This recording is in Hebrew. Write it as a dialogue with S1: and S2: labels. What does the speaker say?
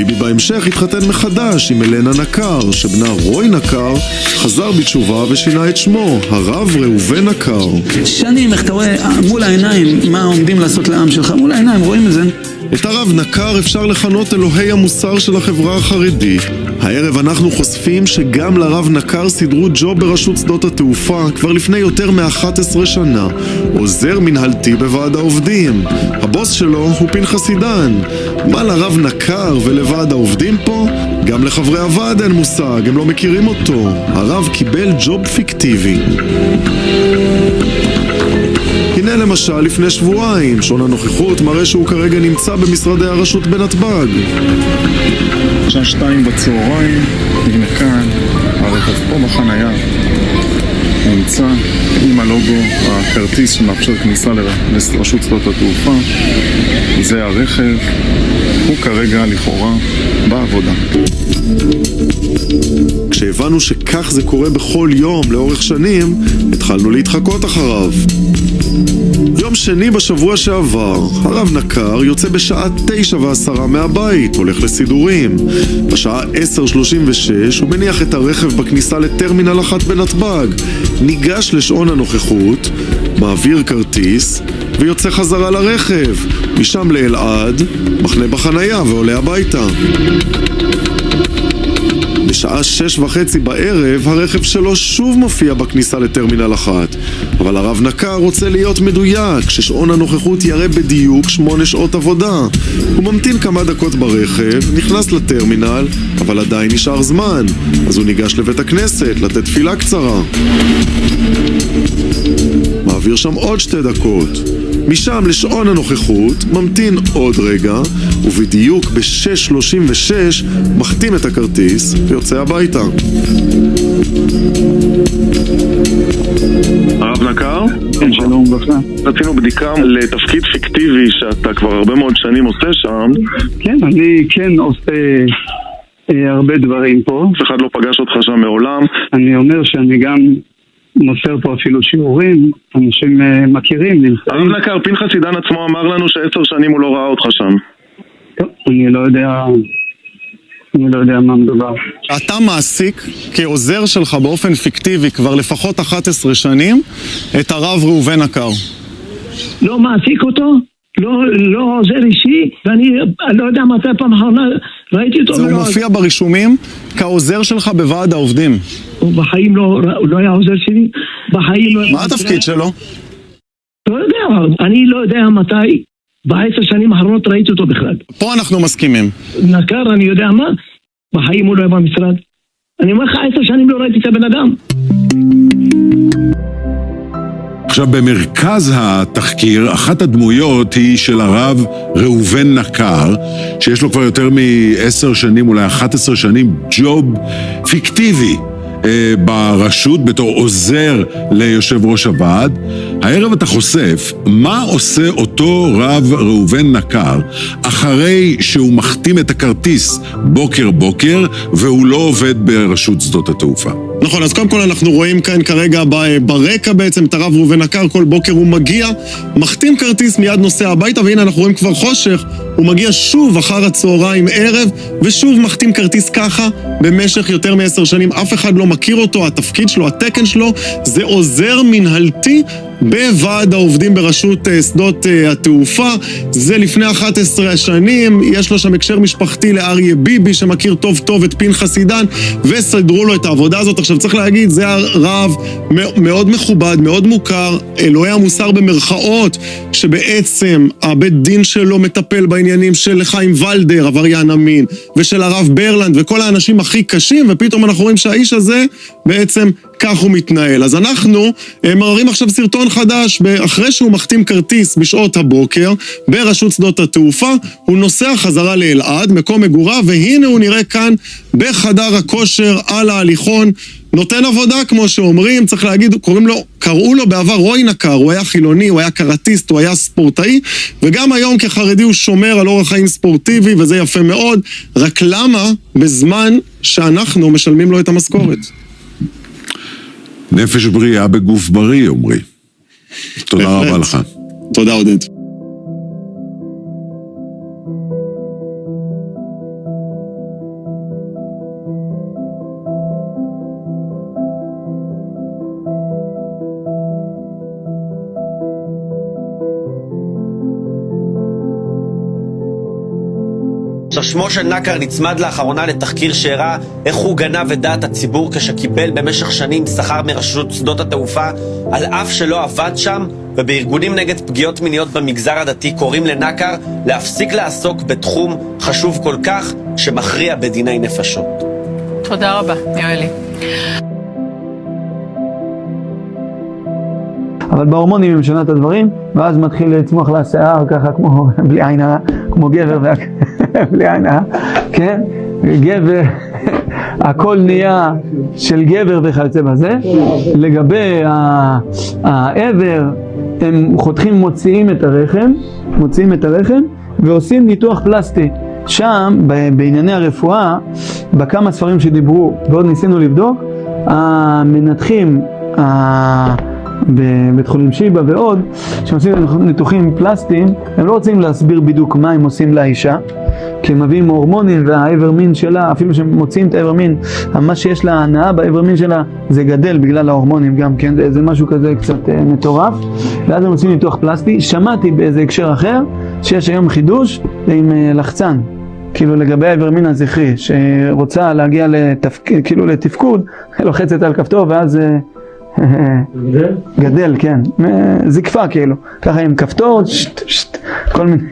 S1: ביבי בהמשך התחתן מחדש עם אלנה נקר, שבנה רוי נקר חזר בתשובה ושינה את שמו, הרב ראובן נקר.
S2: שנים, איך אתה רואה מול העיניים מה עומדים לעשות לעם שלך, מול העיניים רואים את זה.
S1: את הרב נקר אפשר לכנות אלוהי המוסר של החברה החרדית. הערב אנחנו חושפים שגם לרב נקר סידרו ג'וב ברשות שדות התעופה כבר לפני יותר מ-11 שנה. עוזר מנהלתי בוועד העובדים. הבוס שלו הוא פנחס עידן. מה לרב נקר ולוועד העובדים פה? גם לחברי הוועד אין מושג, הם לא מכירים אותו. הרב קיבל ג'וב פיקטיבי. הנה למשל לפני שבועיים, שעון הנוכחות מראה שהוא כרגע נמצא במשרדי הרשות בנתב"ג.
S3: שעה 2 בצהריים, הנה כאן, הרכב פה בחנייה, נמצא עם הלוגו, הכרטיס שמאפשר כניסה לרשות שדות התעופה. זה הרכב, הוא כרגע לכאורה בעבודה.
S1: כשהבנו שכך זה קורה בכל יום לאורך שנים, התחלנו להתחקות אחריו. יום שני בשבוע שעבר, הרב נקר יוצא בשעה 9:10 מהבית, הולך לסידורים. בשעה 10:36 הוא מניח את הרכב בכניסה לטרמינל 1 בנתב"ג, ניגש לשעון הנוכחות, מעביר כרטיס ויוצא חזרה לרכב, משם לאלעד, מחנה בחנייה ועולה הביתה. בשעה 6:30 בערב הרכב שלו שוב מופיע בכניסה לטרמינל 1, אבל הרב נקר רוצה להיות מדויק, ששעון הנוכחות יראה בדיוק 8 שעות עבודה. הוא ממתין כמה דקות ברכב, נכנס לטרמינל, אבל עדיין נשאר זמן, אז הוא ניגש לבית הכנסת לתת תפילה קצרה. מעביר שם עוד 2 דקות. משם לשעון הנוכחות, ממתין עוד רגע, ובדיוק ב-6:36 מחתים את הכרטיס ויוצא הביתה.
S3: הרב נקר?
S4: כן, שלום בבקשה.
S3: רצינו בדיקה לתפקיד פיקטיבי שאתה כבר הרבה מאוד שנים עושה שם.
S4: כן, אני כן עושה הרבה דברים פה.
S3: אף אחד לא פגש אותך שם מעולם.
S4: אני אומר שאני גם מוסר פה אפילו שיעורים, אנשים מכירים, נמצאים.
S3: הרב נקר, פנחס עידן עצמו אמר לנו ש10 שנים הוא לא ראה אותך שם.
S4: טוב, אני לא יודע מה מדובר.
S1: אתה מעסיק כעוזר שלך באופן פיקטיבי כבר לפחות 11 שנים את הרב ראובן נקר.
S5: לא מעסיק אותו, לא עוזר אישי, ואני לא יודע מתי פעם אחרונה ראיתי אותו.
S1: זה מופיע ברישומים כעוזר שלך בוועד העובדים.
S5: הוא בחיים לא היה עוזר שלי, בחיים לא...
S1: מה התפקיד שלו?
S5: לא יודע, אני לא יודע מתי, ב10 שנים האחרונות ראיתי אותו בכלל.
S1: פה אנחנו מסכימים.
S5: נקר, אני יודע מה, בחיים הוא לא היה במשרד. אני אומר לך, 10 שנים לא ראיתי את הבן אדם.
S6: עכשיו, במרכז התחקיר, אחת הדמויות היא של הרב ראובן נקר, שיש לו כבר יותר מ10 שנים, אולי 11 שנים, ג'וב פיקטיבי ברשות בתור עוזר ליושב ראש הוועד. הערב אתה חושף מה עושה אותו רב ראובן נקר אחרי שהוא מחתים את הכרטיס בוקר והוא לא עובד ברשות שדות התעופה.
S1: נכון, אז קודם כל אנחנו רואים כאן כרגע ברקע בעצם את הרב ראובן נקר, כל בוקר הוא מגיע, מחתים כרטיס, מיד נוסע הביתה, והנה אנחנו רואים כבר חושך, הוא מגיע שוב אחר הצהריים ערב, ושוב מחתים כרטיס ככה במשך יותר מ10 שנים, אף אחד לא מכיר אותו, התפקיד שלו, התקן שלו, זה עוזר מנהלתי בוועד העובדים ברשות שדות התעופה. זה לפני 11 שנים, יש לו שם הקשר משפחתי לאריה ביבי שמכיר טוב טוב את פנחס עידן, וסדרו לו את העבודה הזאת. עכשיו צריך להגיד, זה הרב מאוד מכובד, מאוד מוכר, אלוהי המוסר במרכאות, שבעצם הבית דין שלו מטפל בעניינים של חיים ולדר, עבריין המין, ושל הרב ברלנד וכל האנשים הכי קשים, ופתאום אנחנו רואים שהאיש הזה בעצם כך הוא מתנהל. אז אנחנו מראים עכשיו סרטון חדש, אחרי שהוא מחתים כרטיס בשעות הבוקר ברשות שדות התעופה, הוא נוסע חזרה לאלעד, מקום מגוריו, והנה הוא נראה כאן בחדר הכושר על ההליכון, נותן עבודה כמו שאומרים, צריך להגיד, קראו לו בעבר רוי נקר, הוא היה חילוני, הוא היה קראטיסט, הוא היה ספורטאי, וגם היום כחרדי הוא שומר על אורח חיים ספורטיבי, וזה יפה מאוד, רק למה בזמן שאנחנו משלמים לו את המשכורת?
S6: נפש בריאה בגוף בריא, אומרי. תודה רבה לך.
S1: תודה עודד.
S7: עכשיו, שמו של נקר נצמד לאחרונה לתחקיר שהראה איך הוא גנב את דעת הציבור כשקיבל במשך שנים שכר מרשות שדות התעופה, על אף שלא עבד שם, ובארגונים נגד פגיעות מיניות במגזר הדתי קוראים לנקר להפסיק לעסוק בתחום חשוב כל כך שמכריע בדיני נפשות.
S8: תודה רבה, יואלי.
S2: אבל בהורמונים היא משנה את הדברים, ואז מתחיל לצמוח לה שיער ככה כמו בלי עין הרע, כמו גבר בלי עין הרע, כן? גבר, הכל נהיה של גבר וכיוצא בזה. לגבי העבר, הם חותכים, מוציאים את הרחם, ועושים ניתוח פלסטי. שם, בענייני הרפואה, בכמה ספרים שדיברו, ועוד ניסינו לבדוק, המנתחים, בבית חולים שיבא ועוד, שעושים ניתוחים פלסטיים, הם לא רוצים להסביר בדיוק מה הם עושים לאישה, כי הם מביאים הורמונים והאיבר מין שלה, אפילו שהם מוציאים את האיבר מין, מה שיש לה הנאה באיבר מין שלה, זה גדל בגלל ההורמונים גם כן, זה משהו כזה קצת מטורף, ואז הם עושים ניתוח פלסטי. שמעתי באיזה הקשר אחר, שיש היום חידוש עם לחצן, כאילו לגבי האיבר מין הזכרי, שרוצה להגיע כאילו לתפקוד, לוחצת על כפתור ואז גדל, כן, זקפה כאילו, ככה עם כפתור, כל מיני